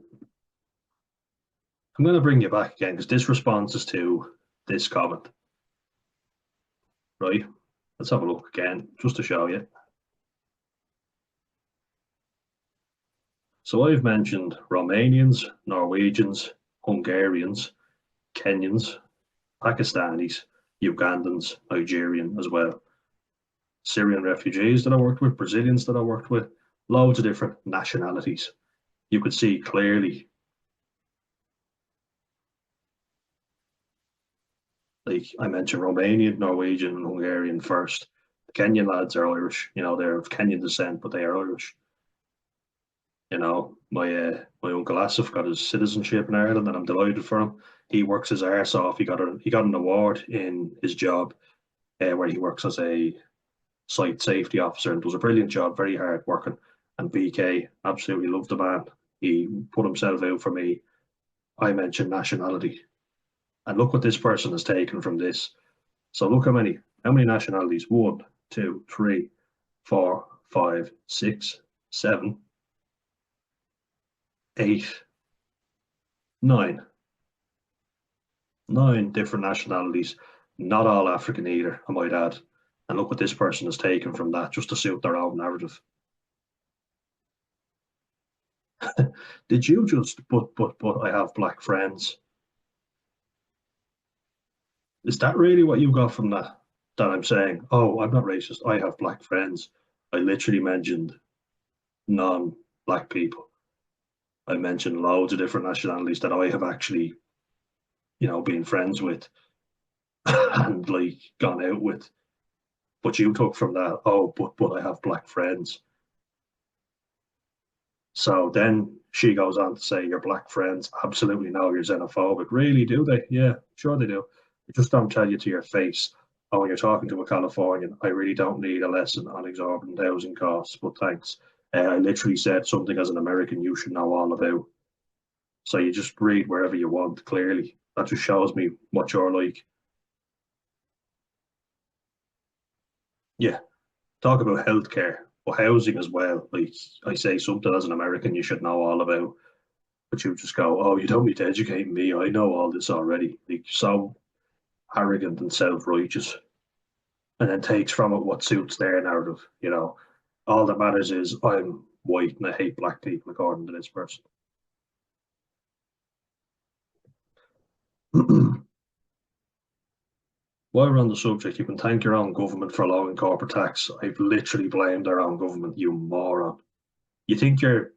I'm going to bring you back again because this response is to this comment, right? Let's have a look again, just to show you. So I've mentioned Romanians, Norwegians, Hungarians, Kenyans, Pakistanis, Ugandans, Nigerian as well. Syrian refugees that I worked with, Brazilians that I worked with, loads of different nationalities. You could see clearly, like I mentioned, Romanian, Norwegian, and Hungarian first. The Kenyan lads are Irish, they're of Kenyan descent, but they are Irish. My uncle Asif got his citizenship in Ireland, and I'm delighted for him. He works his arse off. He got an award in his job, where he works as a site safety officer, and does a brilliant job, very hard working. And BK absolutely loved the man. He put himself out for me. I mentioned nationality, and look what this person has taken from this. So look how many nationalities? One, two, three, four, five, six, seven, eight, nine. Nine different nationalities, not all African either, I might add. And look what this person has taken from that just to suit their own narrative. Did you just, but I have black friends? Is that really what you got from that? That I'm saying, oh, I'm not racist, I have black friends. I literally mentioned non black people. I mentioned loads of different nationalities that I have actually, been friends with and like gone out with. But you took from that, oh, but I have black friends. So then she goes on to say, your black friends absolutely know you're xenophobic. Really, do they? Yeah, sure they do. They just don't tell you to your face. Oh, when you're talking to a Californian, I really don't need a lesson on exorbitant housing costs, but thanks. I literally said something as an American you should know all about. So you just read wherever you want, clearly. That just shows me what you're like. Yeah, talk about healthcare, but housing as well. Like, I say something as an American you should know all about. But you just go, oh, you don't need to educate me. I know all this already. Like, so arrogant and self righteous, and then takes from it what suits their narrative. All that matters is I'm white and I hate black people, according to this person. while we're on the subject, you can thank your own government for lowering corporate tax. I've literally blamed our own government, you moron. You think you're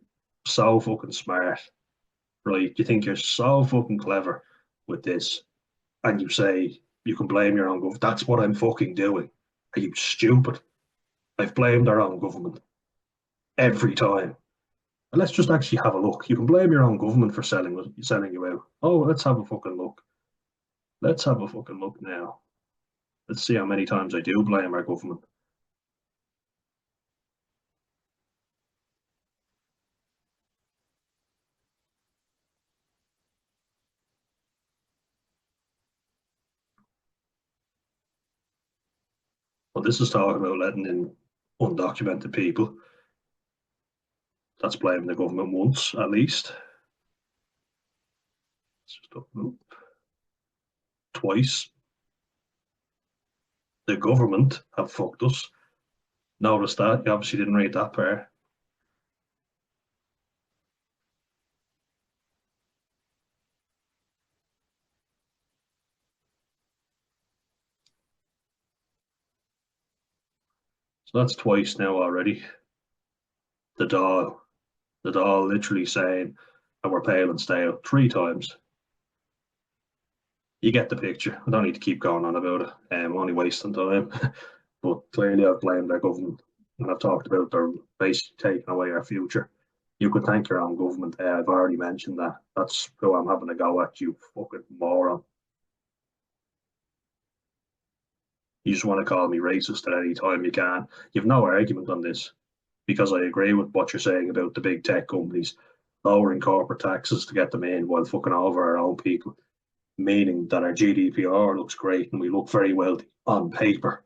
so fucking smart, right? You think you're so fucking clever with this, and you say you can blame your own government. That's what I'm fucking doing. Are you stupid? I've blamed our own government every time. And let's just actually have a look. You can blame your own government for selling you out. Oh, let's have a fucking look. Let's have a fucking look now. Let's see how many times I do blame our government. But this is talking about letting in undocumented people. That's blaming the government once, at least. Twice. The government have fucked us. Notice that. You obviously didn't read that part. So that's twice now already. The Dáil. The Dáil literally saying, and we're pale and stale 3 times. You get the picture. I don't need to keep going on about it. I'm only wasting time. But clearly, I've blamed our government, and I've talked about their basically taking away our future. You could thank your own government. I've already mentioned that. That's who I'm having a go at, you fucking moron. You just want to call me racist at any time you can. You've no argument on this because I agree with what you're saying about the big tech companies lowering corporate taxes to get them in while fucking over our own people, meaning that our GDPR looks great and we look very wealthy on paper.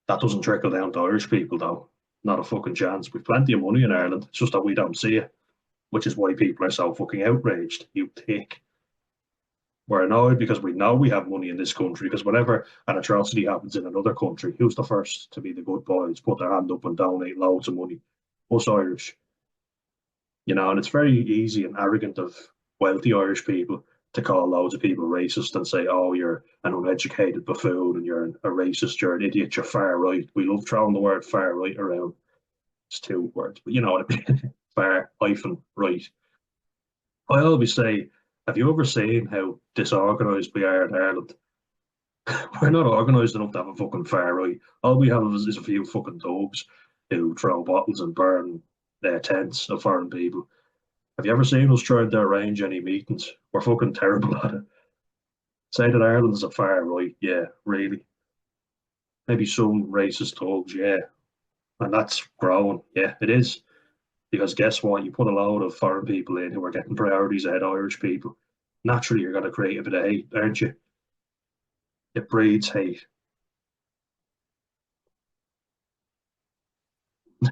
That doesn't trickle down to Irish people, though. Not a fucking chance. We've plenty of money in Ireland. It's just that we don't see it, which is why people are so fucking outraged. You thick. We're annoyed because we know we have money in this country. Because whenever an atrocity happens in another country, who's the first to be the good boys, put their hand up and donate loads of money? Us Irish. And it's very easy and arrogant of wealthy Irish people to call loads of people racist and say, oh, you're an uneducated buffoon and you're a racist, you're an idiot, you're far right. We love throwing the word far right around. It's 2 words, but you know what I mean. Far hyphen right. I always say, have you ever seen how disorganised we are in Ireland? We're not organised enough to have a fucking far right. All we have is a few fucking dogs who throw bottles and burn their tents of foreign people. Have you ever seen us trying to arrange any meetings? We're fucking terrible at it. Say that Ireland's a far right, yeah, really. Maybe some racist thugs, yeah. And that's growing, yeah, it is. Because guess what? You put a load of foreign people in who are getting priorities ahead of Irish people. Naturally, you're going to create a bit of hate, aren't you? It breeds hate.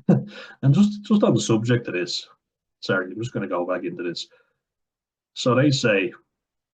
And just on the subject of this, sorry, I'm just going to go back into this. So they say